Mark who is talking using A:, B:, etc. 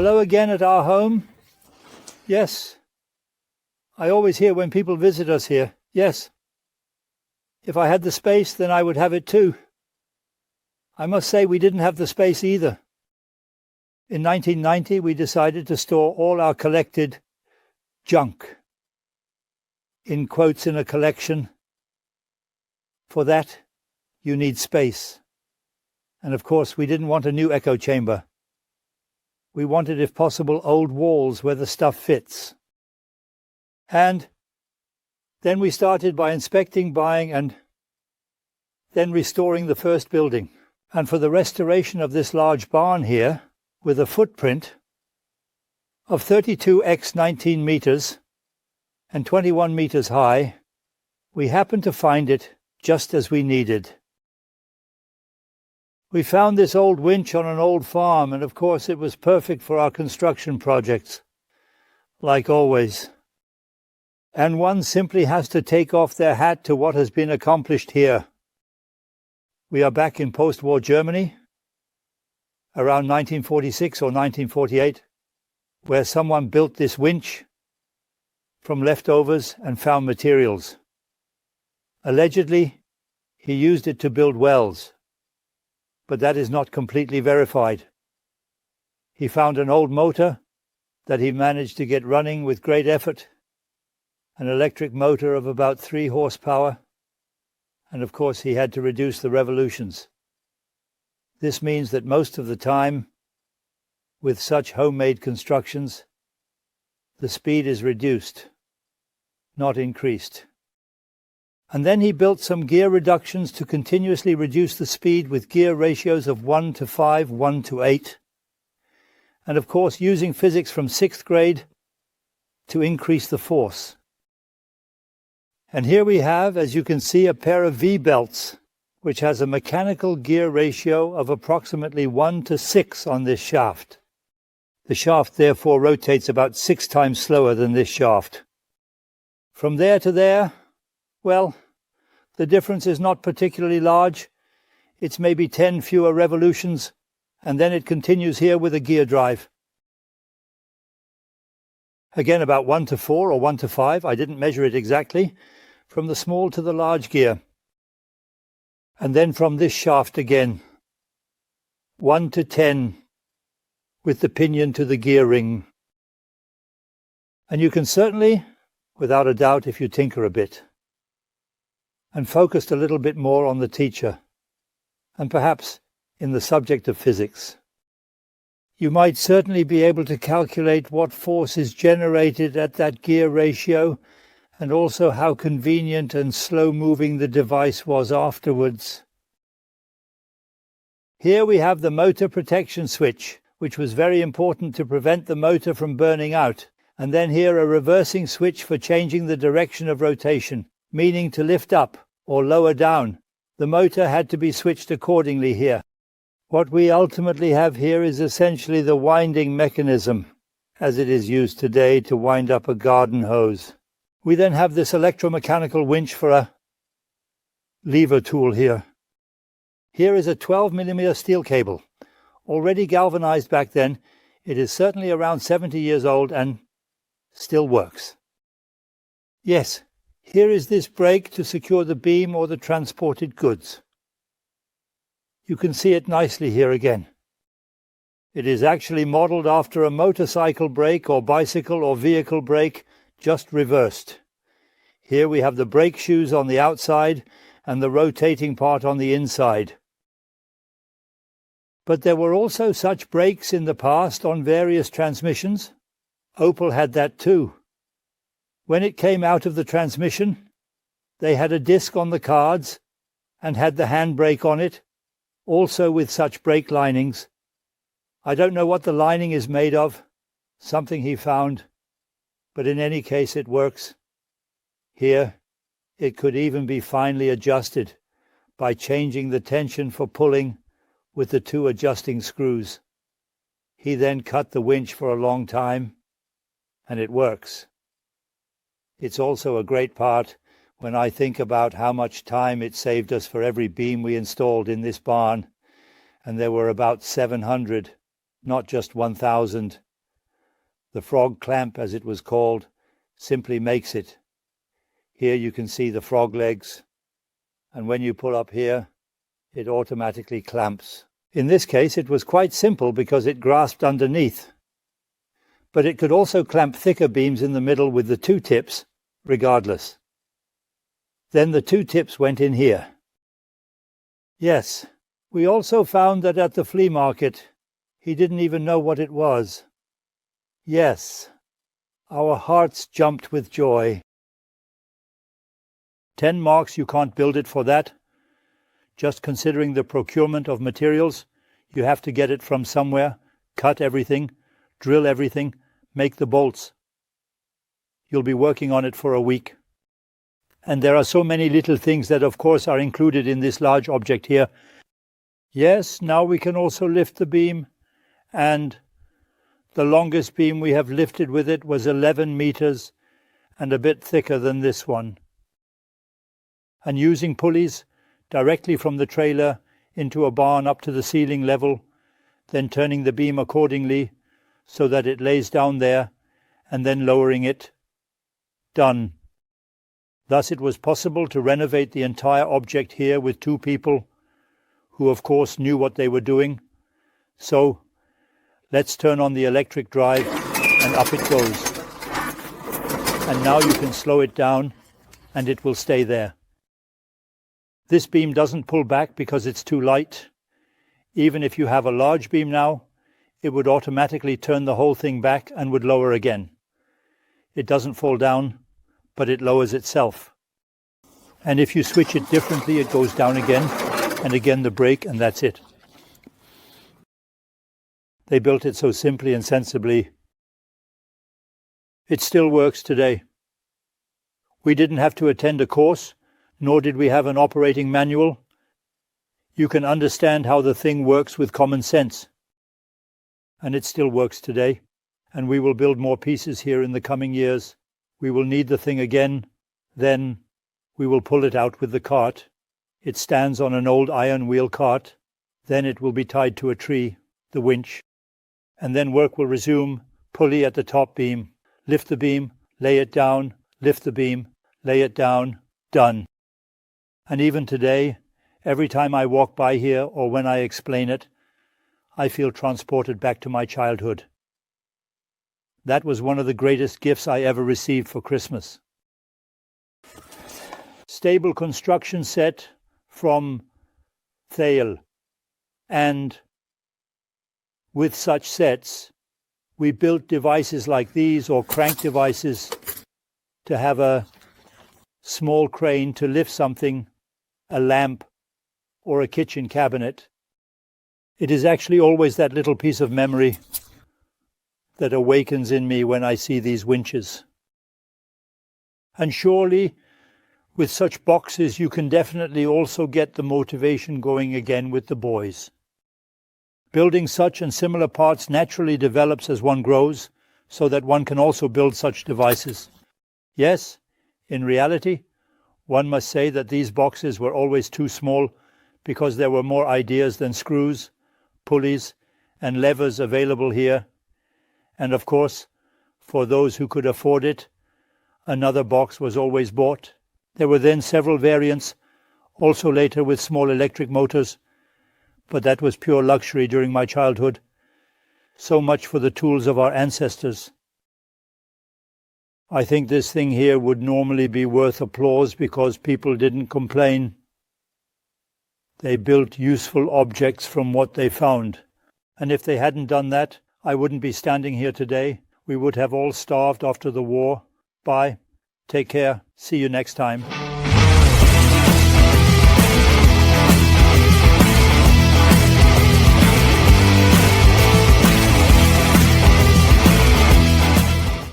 A: Hello again at our home. Yes. I always hear when people visit us here. Yes. If I had the space, then I would have it too. I must say we didn't have the space either. In 1990, we decided to store all our collected junk, in quotes, in a collection. For that, you need space. And of course, we didn't want a new echo chamber. We wanted, if possible, old walls where the stuff fits. And then we started by inspecting, buying, and then restoring the first building. And for the restoration of this large barn here, with a footprint of 32 x 19 meters and 21 meters high, we happened to find it just as we needed. We found this old winch on an old farm, and of course it was perfect for our construction projects, like always. And one simply has to take off their hat to what has been accomplished here. We are back in post-war Germany, around 1946 or 1948, where someone built this winch from leftovers and found materials. Allegedly, he used it to build wells, but that is not completely verified. He found an old motor that he managed to get running with great effort, an electric motor of about 3 horsepower, and of course he had to reduce the revolutions. This means that most of the time, with such homemade constructions, the speed is reduced, not increased. And then he built some gear reductions to continuously reduce the speed with gear ratios of 1:5, 1:8, and of course using physics from 6th grade to increase the force. And here we have, as you can see, a pair of V-belts, which has a mechanical gear ratio of approximately 1:6 on this shaft. The shaft therefore rotates about 6 times slower than this shaft. From there to there, well, the difference is not particularly large. It's maybe 10 fewer revolutions, and then it continues here with a gear drive. Again, about 1:4 or 1:5, I didn't measure it exactly, from the small to the large gear. And then from this shaft again, 1:10, with the pinion to the gear ring. And you can certainly, without a doubt, if you tinker a bit, and focused a little bit more on the teacher, and perhaps in the subject of physics, you might certainly be able to calculate what force is generated at that gear ratio, and also how convenient and slow-moving the device was afterwards. Here we have the motor protection switch, which was very important to prevent the motor from burning out, and then here a reversing switch for changing the direction of rotation, meaning to lift up or lower down. The motor had to be switched accordingly here. What we ultimately have here is essentially the winding mechanism, as it is used today to wind up a garden hose. We then have this electromechanical winch for a lever tool here. Here is a 12mm steel cable, already galvanized back then. It is certainly around 70 years old and still works. Yes, here is this brake to secure the beam or the transported goods. You can see it nicely here again. It is actually modelled after a motorcycle brake or bicycle or vehicle brake, just reversed. Here we have the brake shoes on the outside and the rotating part on the inside. But there were also such brakes in the past on various transmissions. Opel had that too. When it came out of the transmission, they had a disc on the cards and had the handbrake on it, also with such brake linings. I don't know what the lining is made of, something he found, but in any case it works. Here, it could even be finely adjusted by changing the tension for pulling with the 2 adjusting screws. He then cut the winch for a long time, and it works. It's also a great part when I think about how much time it saved us for every beam we installed in this barn, and there were about 700, not just 1,000 The frog clamp, as it was called, simply makes it. Here you can see the frog legs, and when you pull up here, it automatically clamps. In this case it was quite simple because it grasped underneath. But it could also clamp thicker beams in the middle with the two tips, regardless. Then the two tips went in here. Yes, we also found that at the flea market, he didn't even know what it was. Yes, our hearts jumped with joy. 10 marks, you can't build it for that. Just considering the procurement of materials, you have to get it from somewhere, cut everything, drill everything, make the bolts. You'll be working on it for a week. And there are so many little things that of course are included in this large object here. Yes, now we can also lift the beam, and the longest beam we have lifted with it was 11 meters and a bit thicker than this one. And using pulleys directly from the trailer into a barn up to the ceiling level, then turning the beam accordingly so that it lays down there, and then lowering it. Done. Thus it was possible to renovate the entire object here with 2 people, who of course knew what they were doing. So, let's turn on the electric drive, and up it goes. And now you can slow it down, and it will stay there. This beam doesn't pull back because it's too light. Even if you have a large beam now, it would automatically turn the whole thing back and would lower again. It doesn't fall down, but it lowers itself. And if you switch it differently, it goes down again, and again the brake, and that's it. They built it so simply and sensibly. It still works today. We didn't have to attend a course, nor did we have an operating manual. You can understand how the thing works with common sense. And it still works today, and we will build more pieces here in the coming years. We will need the thing again, then we will pull it out with the cart. It stands on an old iron wheel cart, then it will be tied to a tree, the winch, and then work will resume, pulley at the top beam, lift the beam, lay it down, lift the beam, lay it down, done. And even today, every time I walk by here or when I explain it, I feel transported back to my childhood. That was one of the greatest gifts I ever received for Christmas. Stable construction set from Thale. And with such sets, we built devices like these or crank devices to have a small crane to lift something, a lamp or a kitchen cabinet. It is actually always that little piece of memory that awakens in me when I see these winches. And surely, with such boxes, you can definitely also get the motivation going again with the boys. Building such and similar parts naturally develops as one grows, so that one can also build such devices. Yes, in reality, one must say that these boxes were always too small because there were more ideas than screws, pulleys, and levers available here. And of course, for those who could afford it, another box was always bought. There were then several variants, also later with small electric motors, but that was pure luxury during my childhood. So much for the tools of our ancestors. I think this thing here would normally be worth applause because people didn't complain. They built useful objects from what they found. And if they hadn't done that, I wouldn't be standing here today. We would have all starved after the war. Bye. Take care. See you next time.